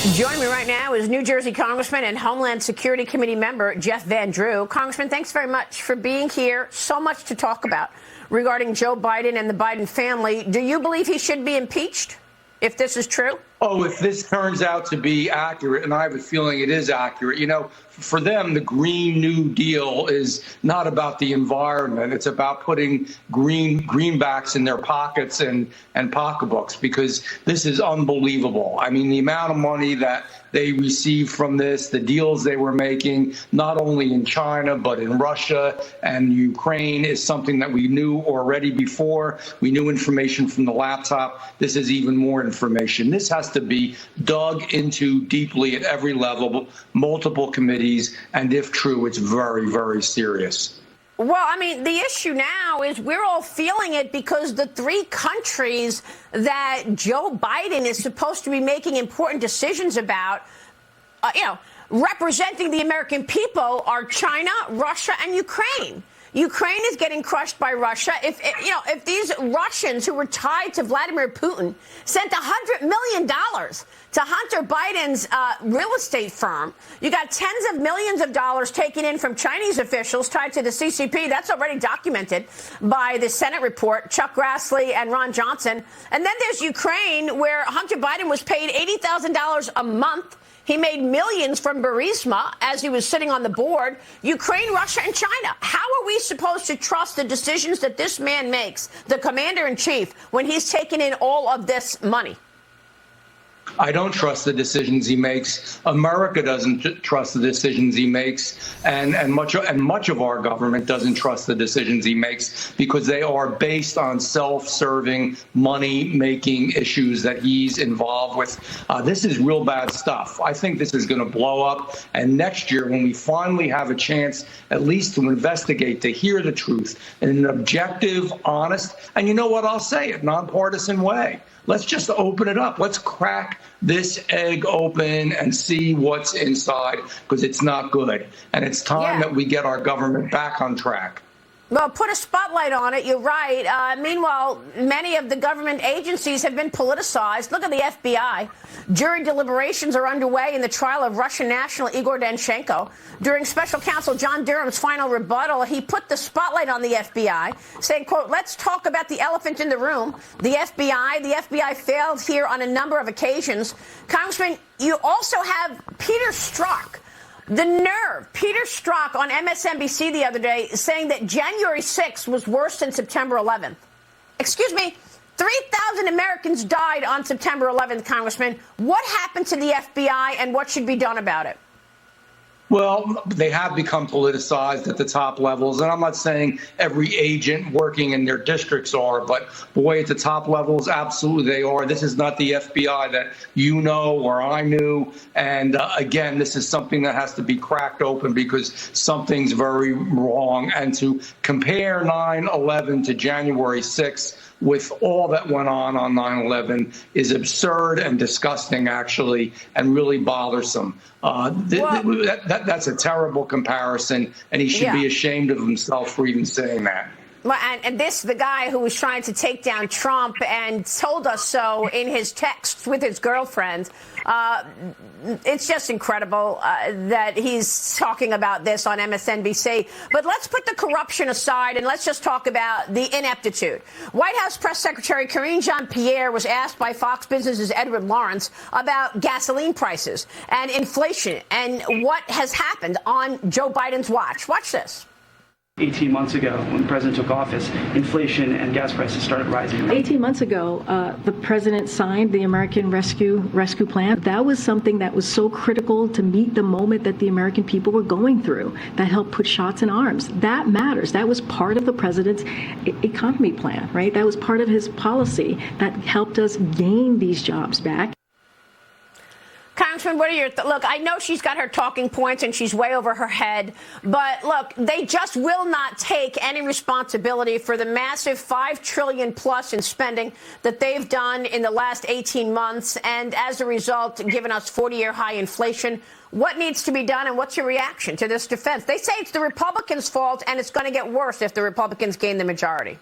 Joining me right now is New Jersey Congressman and Homeland Security Committee member Jeff Van Drew. Congressman, thanks very much for being here. So much to talk about regarding Joe Biden and the Biden family. Do you believe he should be impeached if this is true? Oh, if this turns out to be accurate, and I have a feeling it is accurate, you know, for them, the Green New Deal is not about the environment. It's about putting greenbacks in their pockets and pocketbooks, because this is unbelievable. I mean, the amount of money that they received from this, the deals they were making, not only in China, but in Russia and Ukraine, is something that we knew already before. We knew information from the laptop. This is even more information. This has to be dug into deeply at every level, multiple committees, and if true, it's very, very serious. Well, I mean, the issue now is we're all feeling it because the three countries that Joe Biden is supposed to be making important decisions about, representing the American people, are China, Russia, and Ukraine. Ukraine is getting crushed by Russia. If these Russians who were tied to Vladimir Putin sent $100 million to Hunter Biden's real estate firm, you got tens of millions of dollars taken in from Chinese officials tied to the CCP. That's already documented by the Senate report, Chuck Grassley and Ron Johnson. And then there's Ukraine, where Hunter Biden was paid $80,000 a month. He made millions from Burisma as he was sitting on the board. Ukraine, Russia, and China. How are we supposed to trust the decisions that this man makes, the commander-in-chief, when he's taken in all of this money? I don't trust the decisions he makes. America doesn't trust the decisions he makes, and much of our government doesn't trust the decisions he makes, because they are based on self-serving, money-making issues that he's involved with. This is real bad stuff. I think this is going to blow up, and next year, when we finally have a chance, at least to investigate, to hear the truth in an objective, honest, and you know what, I'll say it, nonpartisan way. Let's just open it up. Let's crack this egg open and see what's inside, because it's not good. And it's time that we get our government back on track. Well, put a spotlight on it. You're right. Meanwhile, many of the government agencies have been politicized. Look at the FBI. Jury deliberations are underway in the trial of Russian national Igor Danchenko. During special counsel John Durham's final rebuttal, he put the spotlight on the FBI, saying, quote, "Let's talk about the elephant in the room. The FBI failed here on a number of occasions." Congressman, you also have Peter Strzok. The nerve, Peter Strzok on MSNBC the other day saying that January 6th was worse than September 11th. Excuse me, 3,000 Americans died on September 11th, Congressman. What happened to the FBI and what should be done about it? Well, they have become politicized at the top levels, and I'm not saying every agent working in their districts are, but boy, at the top levels, absolutely they are. This is not the FBI that you know or I knew, and again, this is something that has to be cracked open, because something's very wrong. And to compare 9/11 to January 6th with all that went on 9/11 is absurd and disgusting, actually, and really bothersome. That's a terrible comparison, and he should be ashamed of himself for even saying that. Well, and this, the guy who was trying to take down Trump and told us so in his texts with his girlfriend. It's just incredible that he's talking about this on MSNBC. But let's put the corruption aside and let's just talk about the ineptitude. White House Press Secretary Karine Jean-Pierre was asked by Fox Business's Edward Lawrence about gasoline prices and inflation and what has happened on Joe Biden's watch. Watch this. 18 months ago, when the president took office, inflation and gas prices started rising. 18 months ago, the president signed the American Rescue Plan. That was something that was so critical to meet the moment that the American people were going through, that helped put shots in arms. That matters. That was part of the president's economy plan, right? That was part of his policy that helped us gain these jobs back. Congressman, what are your look? I know she's got her talking points and she's way over her head, but look, they just will not take any responsibility for the massive $5 trillion plus in spending that they've done in the last 18 months, and as a result, given us 40-year high inflation. What needs to be done, and what's your reaction to this defense? They say it's the Republicans' fault, and it's going to get worse if the Republicans gain the majority.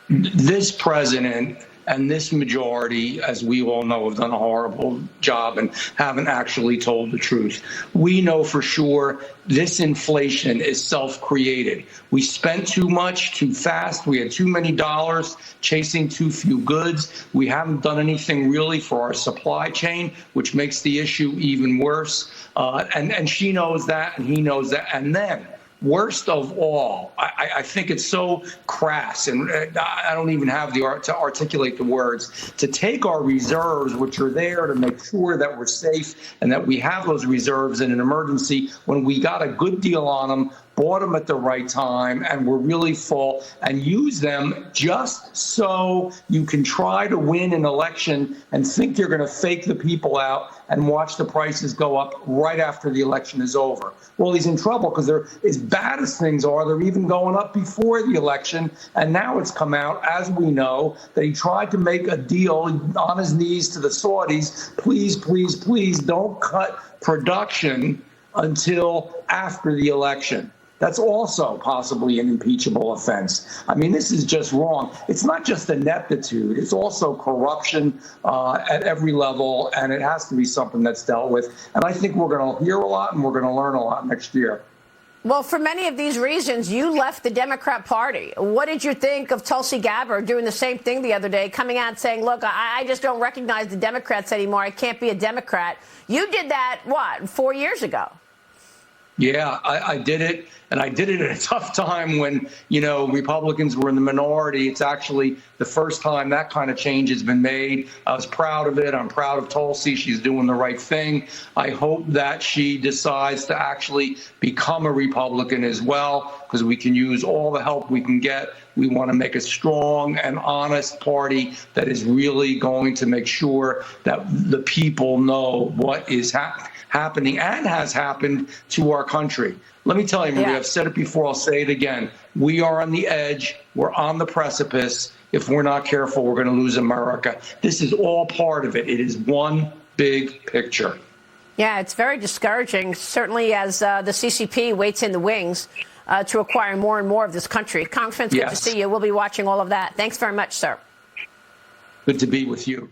This president and this majority, as we all know, have done a horrible job and haven't actually told the truth. We know for sure this inflation is self-created. We spent too much, too fast. We had too many dollars chasing too few goods. We haven't done anything really for our supply chain, which makes the issue even worse. And she knows that, and he knows that. And then, worst of all, I think it's so crass, and I don't even have the art to articulate the words, to take our reserves, which are there to make sure that we're safe and that we have those reserves in an emergency when we got a good deal on them, bought them at the right time, and we're really full, and use them just so you can try to win an election and think you're going to fake the people out and watch the prices go up right after the election is over. Well, he's in trouble because they're, as bad as things are, they're even going up before the election. And now it's come out, as we know, that he tried to make a deal on his knees to the Saudis. Please, please, please don't cut production until after the election. That's also possibly an impeachable offense. I mean, this is just wrong. It's not just ineptitude. It's also corruption at every level, and it has to be something that's dealt with. And I think we're going to hear a lot, and we're going to learn a lot next year. Well, for many of these reasons, you left the Democrat Party. What did you think of Tulsi Gabbard doing the same thing the other day, coming out saying, look, I just don't recognize the Democrats anymore. I can't be a Democrat. You did that, what, 4 years ago? Yeah, I did it, and I did it at a tough time when, you know, Republicans were in the minority. It's actually the first time that kind of change has been made. I was proud of it. I'm proud of Tulsi. She's doing the right thing. I hope that she decides to actually become a Republican as well, because we can use all the help we can get. We want to make a strong and honest party that is really going to make sure that the people know what is happening and has happened to our country. Let me tell you, Maria, I've said it before, I'll say it again. We are on the edge. We're on the precipice. If we're not careful, we're going to lose America. This is all part of it. It is one big picture. Yeah, it's very discouraging, certainly as the CCP waits in the wings to acquire more and more of this country. Congressman, it's good to see you. We'll be watching all of that. Thanks very much, sir. Good to be with you.